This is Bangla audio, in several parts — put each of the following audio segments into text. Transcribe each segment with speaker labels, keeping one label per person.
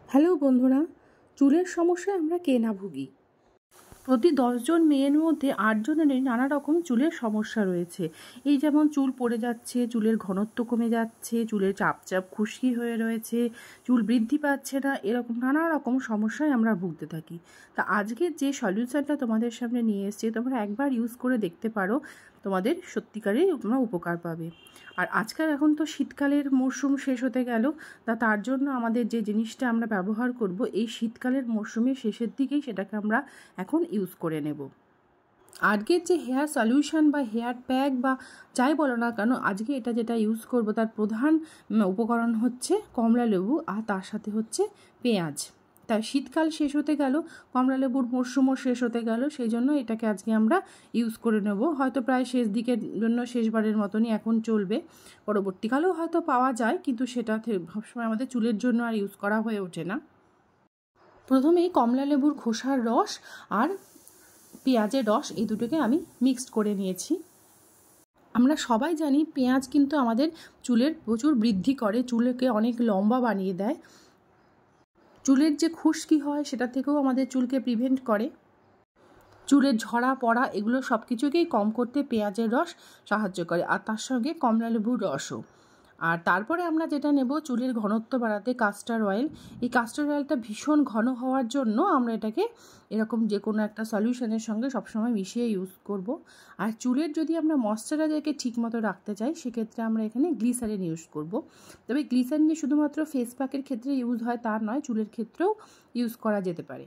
Speaker 1: হ্যালো বন্ধুরা, চুলের সমস্যায় আমরা কে না ভুগি। প্রতি 10 জন মেয়ের মধ্যে 8 জনেরই নানা রকম চুলের সমস্যা রয়েছে। এই যেমন চুল পড়ে যাচ্ছে, চুলের ঘনত্ব কমে যাচ্ছে, চুলের চাপ চাপ খুশকি হয়ে রয়েছে, চুল বৃদ্ধি পাচ্ছে না, এরকম নানা রকম সমস্যায় আমরা ভুগতে থাকি। তা আজকের যে সলিউশনটা তোমাদের সামনে নিয়ে এসেছি, তোমরা একবার ইউজ করে দেখতে পারো, তোমাদের সত্যিকারেই তোমরা উপকার পাবে। আর আজকাল এখন তো শীতকালের মরশুম শেষ হতে গেল, তার জন্য আমাদের যে জিনিসটা আমরা ব্যবহার করব এই শীতকালের মরশুমের শেষের দিকেই সেটাকে আমরা এখন ইউজ করে নেব। আজকের যে হেয়ার সলিউশন বা হেয়ার প্যাক বা যাই বলো না কেন, আজকে এটা যেটা ইউজ করব তার প্রধান উপকরণ হচ্ছে কমলা লেবু, আর তার সাথে হচ্ছে পেঁয়াজ। তাই শীতকাল শেষ হতে গেল, কমলা লেবুর মরশুমও শেষ হতে গেল, সেই জন্য এটাকে আজকে আমরা ইউজ করে নেব। হয়তো প্রায় শেষ দিকের জন্য শেষবারের মতনই এখন চলবে, পরবর্তীকালেও হয়তো পাওয়া যায়, কিন্তু সেটা সবসময় আমাদের চুলের জন্য আর ইউজ করা হয়ে ওঠে না। প্রথমেই কমলা লেবুর খোসার রস আর পেঁয়াজের রস এই দুটোকে আমি মিক্সড করে নিয়েছি। আমরা সবাই জানি পেঁয়াজ কিন্তু আমাদের চুলের প্রচুর বৃদ্ধি করে, চুলকে অনেক লম্বা বানিয়ে দেয়, চুলের যে খুশকি হয় সেটা থেকেও আমাদের চুলকে প্রিভেন্ট করে, চুলের ঝরা পড়া এগুলো সব কিছুকেই কম করতে পেঁয়াজের রস সাহায্য করে, আর তার সঙ্গে কমলা লেবুর রসও। আর তারপরে আমরা যেটা নেব চুলের ঘনত্ব বাড়াতে কাস্টার অয়েল। এই কাস্টার অয়েলটা ভীষণ ঘন হওয়ার জন্য আমরা এটাকে এরকম যে কোনো একটা সলিউশনের সঙ্গে সবসময় মিশিয়ে ইউজ করব। আর চুলের যদি আমরা ময়শ্চারাইজারকে ঠিকমতো রাখতে চাই, সেক্ষেত্রে আমরা এখানে গ্লিসারিন ইউজ করব। তবে গ্লিসারিন শুধুমাত্র ফেস প্যাকের ক্ষেত্রে ইউজ হয় তা নয়, চুলের ক্ষেত্রেও ইউজ করা যেতে পারে।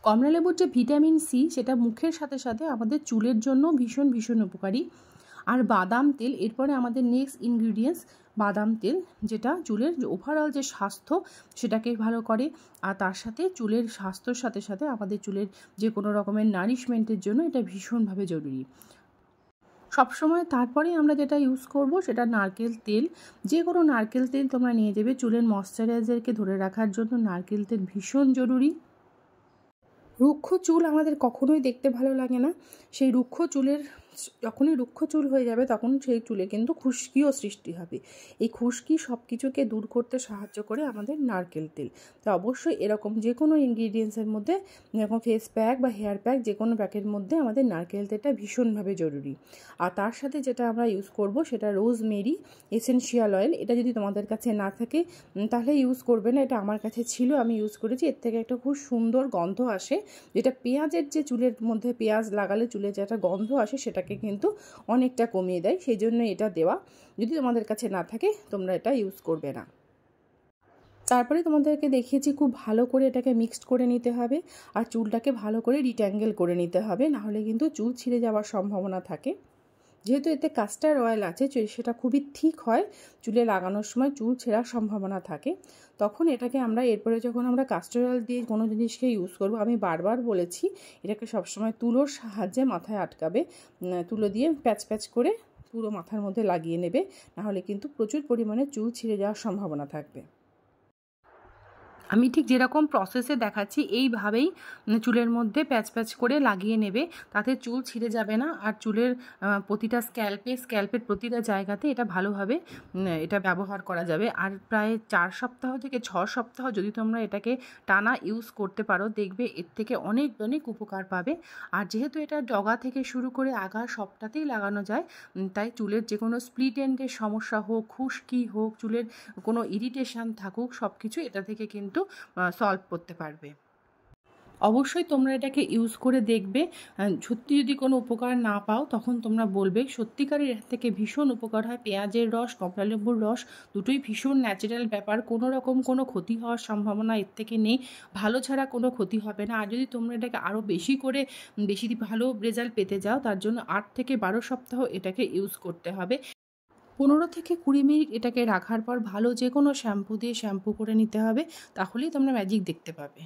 Speaker 1: কমলা লেবুর যে ভিটামিন সি সেটা মুখের সাথে সাথে আমাদের চুলের জন্য ভীষণ ভীষণ উপকারী। আর বাদাম তেল, এরপরে আমাদের নেক্সট ইনগ্রিডিয়েন্টস বাদাম তেল, যেটা চুলের ওভারঅল যে স্বাস্থ্য সেটাকে ভালো করে, আর তার সাথে চুলের স্বাস্থ্যর সাথে সাথে আমাদের চুলের যে কোনো রকমের নারিশমেন্টের জন্য এটা ভীষণভাবে জরুরি। সবসময় তারপরে আমরা যেটা ইউজ করব সেটা নারকেল তেল। যে কোনো নারকেল তেল তোমরা নিয়ে যাবে, চুলের ময়শ্চারাইজারকে ধরে রাখার জন্য নারকেল তেল ভীষণ জরুরি। রুক্ষ চুল আমাদের কখনোই দেখতে ভালো লাগে না, সেই রুক্ষ চুলের যখনই রুক্ষ চুল হয়ে যাবে তখন সেই চুলে কিন্তু খুশকিও সৃষ্টি হবে। এই খুশকি সব কিছুকে দূর করতে সাহায্য করে আমাদের নারকেল তেল। তো অবশ্যই এরকম যে কোনো ইনগ্রিডিয়েন্টসের মধ্যে, যেরকম ফেস প্যাক বা হেয়ার প্যাক, যে কোনো প্যাকের মধ্যে আমাদের নারকেল তেলটা ভীষণভাবে জরুরি। আর তার সাথে যেটা আমরা ইউজ করব সেটা রোজমেরি এসেনশিয়াল অয়েল। এটা যদি তোমাদের কাছে না থাকে তাহলে ইউজ করবে না, এটা আমার কাছে ছিল, আমি ইউজ করেছি। এর থেকে একটা খুব সুন্দর গন্ধ আসে, যেটা পেঁয়াজের যে চুলের মধ্যে পেঁয়াজ লাগালে চুলে যে একটা গন্ধ আসে সেটাকে কিন্তু অনেকটা কমিয়ে দেয়, সেই জন্য এটা দেওয়া। যদি তোমাদের কাছে না থাকে তোমরা এটা ইউজ করবে না। তারপরে তোমাদেরকে দেখিয়েছি খুব ভালো করে এটাকে মিক্সড করে নিতে হবে, আর চুলটাকে ভালো করে ডিট্যাঙ্গেল করে নিতে হবে, নাহলে কিন্তু চুল ছিঁড়ে যাওয়ার সম্ভাবনা থাকে। যেহেতু এতে কাস্টার অয়েল আছে, সেটা খুবই থিক হয়, চুলে লাগানোর সময় চুল ছেঁড়ার সম্ভাবনা থাকে। তখন এটাকে আমরা এরপরে যখন আমরা কাস্টার অয়েল দিয়ে কোনো জিনিসকে ইউজ করব, আমি বারবার বলেছি এটাকে সবসময় তুলোর সাহায্যে মাথায় আটকাবে, তুলো দিয়ে প্যাচ প্যাচ করে পুরো মাথার মধ্যে লাগিয়ে নেবে, নাহলে কিন্তু প্রচুর পরিমাণে চুল ছিঁড়ে যাওয়ার সম্ভাবনা থাকবে। আমি ঠিক যেরকম প্রসেসে দেখাচ্ছি এইভাবেই চুলের মধ্যে প্যাচ প্যাচ করে লাগিয়ে নেবে, তাতে চুল ছিঁড়ে যাবে না। আর চুলের প্রতিটা স্ক্যাল্পের প্রতিটা জায়গাতে এটা ভালোভাবে এটা ব্যবহার করা যাবে। আর প্রায় 4 সপ্তাহ থেকে 6 সপ্তাহ যদি তোমরা এটাকে টানা ইউজ করতে পারো, দেখবে এর থেকে অনেক অনেক উপকার পাবে। আর যেহেতু এটা ডগা থেকে শুরু করে আগা সবটাতেই লাগানো যায়, তাই চুলের যে কোনো স্প্লিট এন্ডের সমস্যা হোক, খুশকি হোক, চুলের কোনো ইরিটেশন থাকুক, সব কিছু এটা থেকে কিন্তু সলভ করতে পারবে। অবশ্যই তোমরা এটাকে ইউজ করে দেখবে, সত্যি যদি কোনো উপকার না পাও তখন তোমরা বলবে। সত্যিকারের এর থেকে ভীষণ উপকার হয়। পেঁয়াজের রস, কমলা লেবুর রস দুটোই ভীষণ ন্যাচারাল ব্যাপার, কোনো রকম কোনো ক্ষতি হওয়ার সম্ভাবনা এর থেকে নেই, ভালো ছাড়া কোনো ক্ষতি হবে না। আর যদি তোমরা এটাকে আরও বেশি করে বেশি ভালো রেজাল্ট পেতে যাও, তার জন্য 8 থেকে 12 সপ্তাহ এটাকে ইউজ করতে হবে। 15 থেকে 20 মিনিট এটাকে রাখার পর ভালো যে কোনো শ্যাম্পু দিয়ে শ্যাম্পু করে নিতে হবে, তাহলেই তোমরা ম্যাজিক দেখতে পাবে।